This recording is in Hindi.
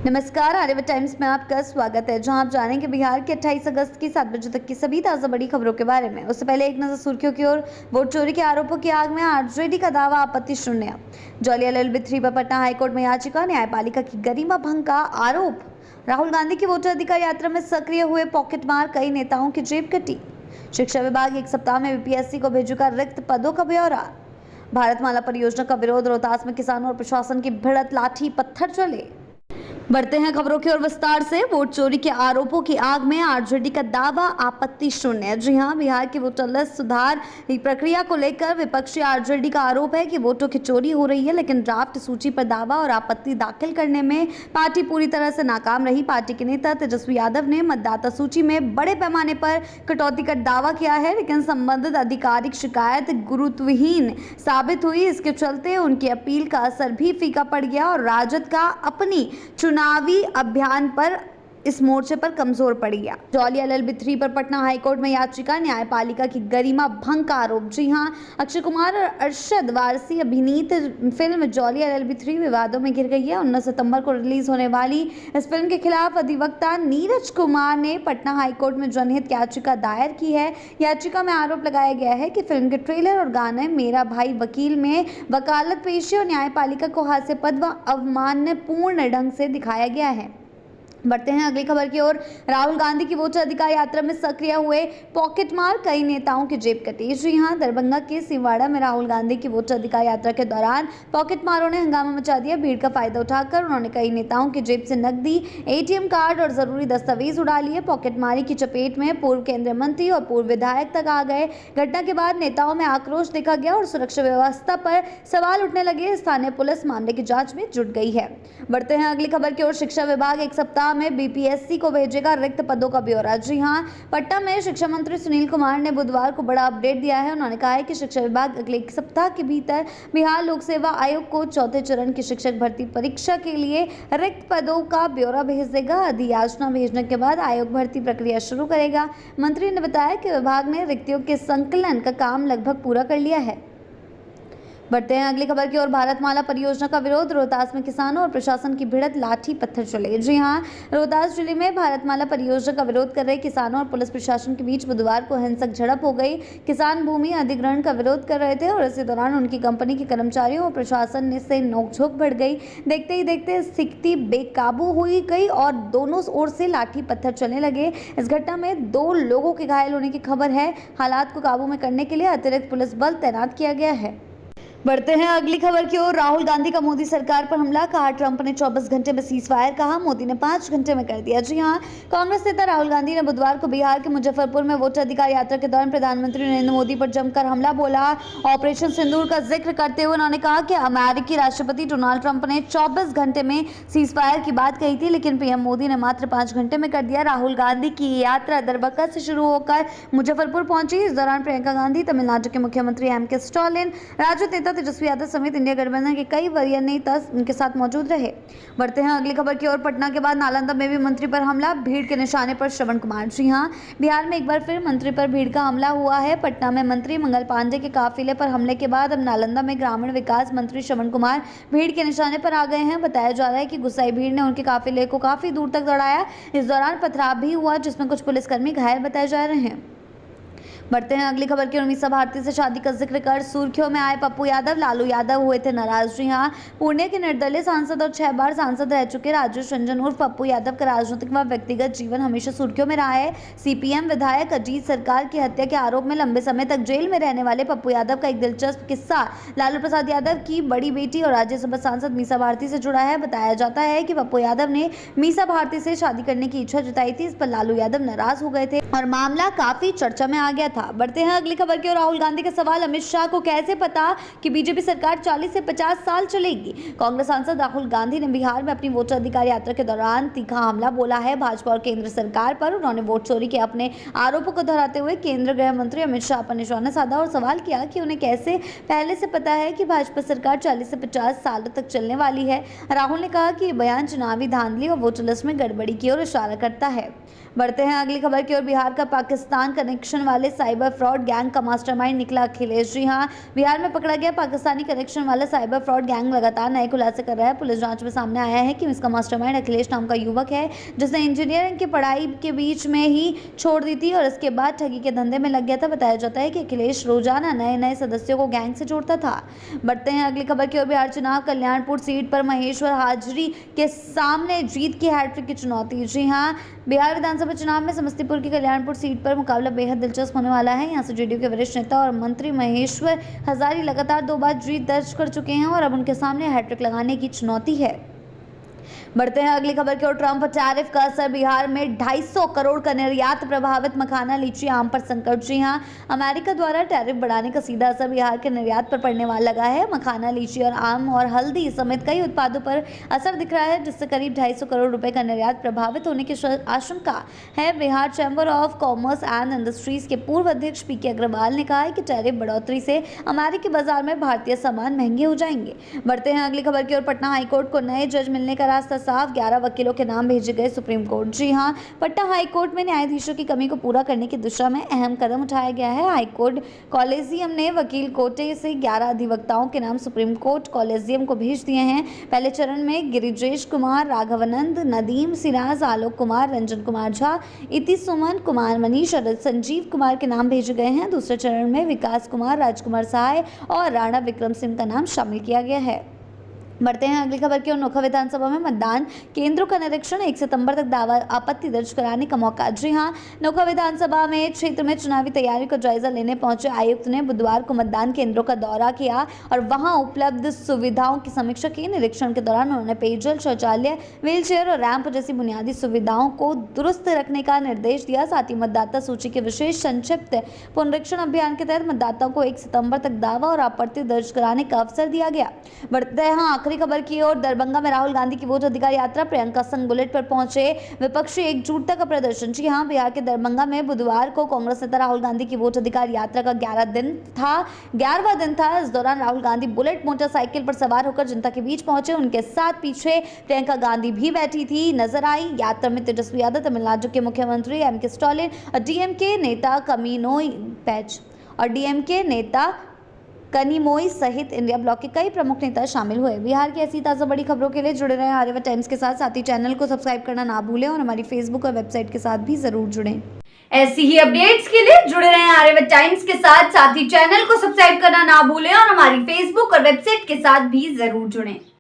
नमस्कार, आर्यभट्ट टाइम्स में आपका स्वागत है, जहां आप जानेंगे बिहार के 28 अगस्त की 7 बजे तक की सभी ताजा बड़ी खबरों के बारे में। उससे पहले एक नजर सुर्खियों की ओर। वोट चोरी के आरोपों की आग में आरजेडी का दावा आपत्ति शून्य। जॉली LLB 3 पर पटना हाईकोर्ट में याचिका, न्यायपालिका की गरिमा भंग का आरोप। राहुल गांधी की वोटर अधिकार यात्रा में सक्रिय हुए पॉकेट मार, कई नेताओं की जेब कटी। शिक्षा विभाग एक सप्ताह में BPSC को भेजेगा रिक्त पदों का ब्यौरा। भारतमाला परियोजना का विरोध, रोहतास में किसानों और प्रशासन की भिड़ंत, लाठी पत्थर चले। बढ़ते हैं खबरों की ओर विस्तार से। वोट चोरी के आरोपों की आग में आरजेडी का दावा आपत्ति शून्य। जी हां, बिहार की वोटर लिस्ट सुधार प्रक्रिया को लेकर विपक्षी आरजेडी का आरोप है कि वोटों की चोरी हो रही है, लेकिन ड्राफ्ट सूची पर दावा और आपत्ति दाखिल करने में पार्टी पूरी तरह से नाकाम रही। पार्टी के नेता तेजस्वी यादव ने मतदाता सूची में बड़े पैमाने पर कटौती का दावा किया है, लेकिन संबंधित आधिकारिक शिकायत गुरुत्वहीन साबित हुई। इसके चलते उनकी अपील का असर भी फीका पड़ गया और राजद का अपनी चुनावी अभियान पर इस मोर्चे पर कमजोर पड़ गया। जॉली LLB 3 पर पटना हाईकोर्ट में याचिका, न्यायपालिका की गरिमा भंग का आरोप। जी हां, अक्षय कुमार और अरशद वारसी अभिनीत फिल्म जॉली LLB 3 विवादों में घिर गई है। 19 सितंबर को रिलीज होने वाली इस फिल्म के खिलाफ अधिवक्ता नीरज कुमार ने पटना हाईकोर्ट में जनहित याचिका दायर की है। याचिका में आरोप लगाया गया है कि फिल्म के ट्रेलर और गाने मेरा भाई वकील में वकालत पेशी और न्यायपालिका को हास्यास्पद व अवमाननापूर्ण ढंग से दिखाया गया है। बढ़ते हैं अगली खबर की ओर। राहुल गांधी की वोटर अधिकार यात्रा में सक्रिय हुए पॉकेट मार, कई नेताओं की जेब कटी। जी हां, दरभंगा के सिवाड़ा में राहुल गांधी की वोटर अधिकार यात्रा के दौरान पॉकेट मारों ने हंगामा मचा दिया। भीड़ का फायदा उठाकर उन्होंने कई नेताओं की जेब से नकदी, ATM कार्ड और जरूरी दस्तावेज उड़ा लिए। पॉकेट मारी की चपेट में पूर्व केंद्रीय मंत्री और पूर्व विधायक तक आ गए। घटना के बाद नेताओं में आक्रोश देखा गया और सुरक्षा व्यवस्था पर सवाल उठने लगे। स्थानीय पुलिस मामले की जांच में जुट गई है। बढ़ते हैं अगली खबर की ओर। शिक्षा विभाग एक सप्ताह में BPSC को भेजेगा रिक्त पदों का ब्यौरा। जी हां, पटना में शिक्षा मंत्री सुनील कुमार ने बुधवार को बड़ा अपडेट दिया है। उन्होंने कहा है कि शिक्षा विभाग अगले एक सप्ताह के भीतर बिहार लोक सेवा आयोग को चौथे चरण की शिक्षक भर्ती परीक्षा के लिए रिक्त पदों का ब्यौरा भेज देगा। अधियाचना भेजने के बाद आयोग भर्ती प्रक्रिया शुरू करेगा। मंत्री ने बताया कि विभाग ने रिक्तियों के संकलन का काम लगभग पूरा कर लिया है। बढ़ते हैं अगली खबर की ओर। भारतमाला परियोजना का विरोध, रोहतास में किसानों और प्रशासन की भिड़ंत, लाठी पत्थर चले। जी हां, रोहतास जिले में भारतमाला परियोजना का विरोध कर रहे किसानों और पुलिस प्रशासन के बीच बुधवार को हिंसक झड़प हो गई। किसान भूमि अधिग्रहण का विरोध कर रहे थे और इसी दौरान उनकी कंपनी के कर्मचारियों और प्रशासन से नोकझोंक बढ़ गई। देखते ही देखते स्थिति बेकाबू हुई गई और दोनों ओर से लाठी पत्थर चलने लगे। इस घटना में 2 लोगों के घायल होने की खबर है। हालात को काबू में करने के लिए अतिरिक्त पुलिस बल तैनात किया गया है। बढ़ते हैं अगली खबर की ओर। राहुल गांधी का मोदी सरकार पर हमला, कहा ट्रंप ने 24 घंटे में सीजफायर, कहा मोदी ने 5 घंटे में कर दिया। जी हां, कांग्रेस नेता राहुल गांधी ने बुधवार को बिहार के मुजफ्फरपुर में वोटर अधिकार यात्रा के दौरान प्रधानमंत्री नरेंद्र मोदी पर जमकर हमला बोला। ऑपरेशन सिंदूर का जिक्र करते हुए उन्होंने कहा कि अमेरिकी राष्ट्रपति डोनाल्ड ट्रंप ने 24 घंटे में सीजफायर की बात कही थी, लेकिन PM मोदी ने मात्र 5 घंटे में कर दिया। राहुल गांधी की यात्रा दरभंगा से शुरू होकर मुजफ्फरपुर पहुंची। इस दौरान प्रियंका गांधी, तमिलनाडु के मुख्यमंत्री M.K. स्टालिन, राजद नेता तेजस्वी यादव समेत इंडिया गठबंधन के कई वरीय नेता उनके साथ मौजूद रहे। बढ़ते हैं अगली खबर की ओर। पटना के बाद नालंदा में भी मंत्री पर हमला, भीड़ के निशाने पर श्रवण कुमार। जी हां, बिहार में एक बार फिर मंत्री पर भीड़ का हमला हुआ है। पटना में मंत्री मंगल पांडे के काफिले पर हमले के बाद अब नालंदा में ग्रामीण विकास मंत्री श्रवण कुमार भीड़ के निशाने पर आ गए हैं। बताया जा रहा है कि गुस्साई भीड़ ने उनके काफिले को काफी दूर तक दौड़ाया। इस दौरान पथराव भी हुआ, जिसमें कुछ पुलिसकर्मी घायल बताए जा रहे हैं। बढ़ते हैं अगली खबर की ओर। मीसा भारती से शादी का जिक्र कर सुर्खियों में आए पप्पू यादव, लालू यादव हुए थे नाराज। जी हां, पुणे के निर्दलीय सांसद और 6 बार सांसद रह चुके राजेश रंजन उर्फ पप्पू यादव का राजनीतिक व व्यक्तिगत जीवन हमेशा सुर्खियों में रहा है। CPM विधायक अजीत सरकार की हत्या के आरोप में लंबे समय तक जेल में रहने वाले पप्पू यादव का एक दिलचस्प किस्सा लालू प्रसाद यादव की बड़ी बेटी और राज्यसभा सांसद मीसा भारती से जुड़ा है। बताया जाता है कि पप्पू यादव ने मीसा भारती से शादी करने की इच्छा जताई थी। इस पर लालू यादव नाराज हो गए थे और मामला काफी चर्चा में आ गया था। बढ़ते हैं अगली खबर की ओर। राहुल गांधी का सवाल, अमित शाह को कैसे पता कि बीजेपी सरकार 40 से 50 साल चलेगी। कांग्रेस सांसद राहुल गांधी ने बिहार में अपनी वोटर अधिकार यात्रा के दौरान तीखा हमला बोला है भाजपा और केंद्र सरकार पर। उन्होंने वोट चोरी के अपने आरोपों को दोहराते हुए केंद्रीय गृह मंत्री अमित शाह पर निशाना साधा और सवाल किया कि उन्हें कैसे पहले से पता है कि भाजपा सरकार 40 से 50 सालों तक चलने वाली है। राहुल ने कहा कि यह बयान चुनावी धांधली और वोटर लिस्ट में गड़बड़ी की ओर इशारा करता है। बढ़ते हैं अगली खबर की ओर। बिहार का पाकिस्तान कनेक्शन वाले साइबर फ्रॉड गैंग का मास्टरमाइंड निकला अखिलेश। जी हाँ, बिहार में पकड़ा गया पाकिस्तानी कनेक्शन वाला साइबर फ्रॉड गैंग लगातार नए खुलासे कर रहा है। पुलिस जांच में सामने आया है कि इसका मास्टरमाइंड अखिलेश नाम का युवक है, जिसने इंजीनियरिंग की पढ़ाई के बीच में ही छोड़ दी थी और इसके बाद ठगी के धंधे में लग गया था। बताया जाता है कि अखिलेश रोजाना नए नए सदस्यों को गैंग से जोड़ता था। बढ़ते हैं अगली खबर की ओर। बिहार चुनाव, कल्याणपुर सीट पर महेश्वर हाजरी के सामने जीत की हैट्रिक की चुनौती। जी हाँ, बिहार विधानसभा चुनाव में समस्तीपुर की कल्याणपुर सीट पर मुकाबला बेहद दिलचस्प होने वाला है। यहां से जेडीयू के वरिष्ठ नेता और मंत्री महेश्वर हजारी लगातार 2 बार जीत दर्ज कर चुके हैं और अब उनके सामने हैट्रिक लगाने की चुनौती है। बढ़ते हैं अगली खबर की ओर। ट्रंप टैरिफ का असर, बिहार में 250 करोड़ का निर्यात प्रभावित, मखाना, लीची, आम पर संकट। जी हां, अमेरिका द्वारा टैरिफ बढ़ाने का सीधा असर बिहार के निर्यात पर पड़ने वाला लगा है। मखाना, लीची और आम और हल्दी समेत कई उत्पादों पर असर दिख रहा है, जिससे करीब 250 करोड़ रुपए का निर्यात प्रभावित होने की आशंका है। Bihar chamber of commerce and industries के पूर्व अध्यक्ष पीके अग्रवाल ने कहा है कि टैरिफ बढ़ोतरी से अमेरिकी बाजार में भारतीय सामान महंगे हो जाएंगे। बढ़ते हैं अगली खबर की ओर। पटना हाईकोर्ट को नए जज मिलने का रास्ता साफ, 11 वकीलों के नाम भेजे गए सुप्रीम कोर्ट। जी हां, पटना हाईकोर्ट में न्यायाधीशों की कमी को पूरा करने की दिशा में अहम कदम उठाया गया है। हाईकोर्ट कॉलेजियम ने वकील कोटे से 11 अधिवक्ताओं के नाम सुप्रीम कोर्ट कॉलेजियम को भेज दिए हैं। पहले चरण में गिरिजेश कुमार, राघवानंद, नदीम सिराज, आलोक कुमार, रंजन कुमार झा, इति सुमन, कुमार मनीष और संजीव कुमार के नाम भेजे गए हैं। दूसरे चरण में विकास कुमार, राजकुमार सहाय और राणा विक्रम सिंह का नाम शामिल किया गया है। बढ़ते हैं अगली खबर की ओर। नोखा विधानसभा में मतदान केंद्रों का निरीक्षण, 1 सितंबर तक दावा आपत्ति दर्ज कराने का मौका। जी हां, नोखा विधानसभा में क्षेत्र में चुनावी तैयारी का जायजा लेने पहुंचे आयुक्त ने बुधवार को मतदान केंद्रों का दौरा किया और वहां उपलब्ध सुविधाओं की समीक्षा की। निरीक्षण के दौरान उन्होंने पेयजल, शौचालय, व्हीलचेयर और रैंप जैसी बुनियादी सुविधाओं को दुरुस्त रखने का निर्देश दिया। साथ ही मतदाता सूची के विशेष संक्षिप्त पुनरीक्षण अभियान के तहत मतदाताओं को 1 सितंबर तक दावा और आपत्ति दर्ज कराने का अवसर दिया गया। बढ़ते हैं आखिरी खबर की ओर। दरभंगा में राहुल गांधी की वोट अधिकार यात्रा, प्रियंका संग बुलेट पर पहुंचे, विपक्षी एकजुटता का प्रदर्शन। जी हां, बिहार के दरभंगा में बुधवार को कांग्रेस नेता राहुल गांधी की वोट अधिकार यात्रा का 11वां दिन था। इस दौरान राहुल गांधी बुलेट मोटरसाइकिल पर सवार होकर जनता के बीच पहुंचे। उनके साथ पीछे प्रियंका गांधी भी बैठी थी नजर आई। यात्रा में तेजस्वी यादव, तमिलनाडु के मुख्यमंत्री एम.के. स्टालिन और डीएमके नेता कनिमोई सहित इंडिया ब्लॉक के कई प्रमुख नेता शामिल हुए। बिहार की ऐसी ताज़ा बड़ी खबरों के लिए जुड़े रहें आर्यभट्ट टाइम्स के साथ ही चैनल को सब्सक्राइब करना ना भूलें और हमारी फेसबुक और वेबसाइट के साथ भी जरूर जुड़ें। ऐसी ही अपडेट्स के लिए जुड़े रहें आर्यभट्ट टाइम्स के साथ ही चैनल को सब्सक्राइब करना ना भूलें और हमारी फेसबुक और वेबसाइट के साथ भी जरूर जुड़ें।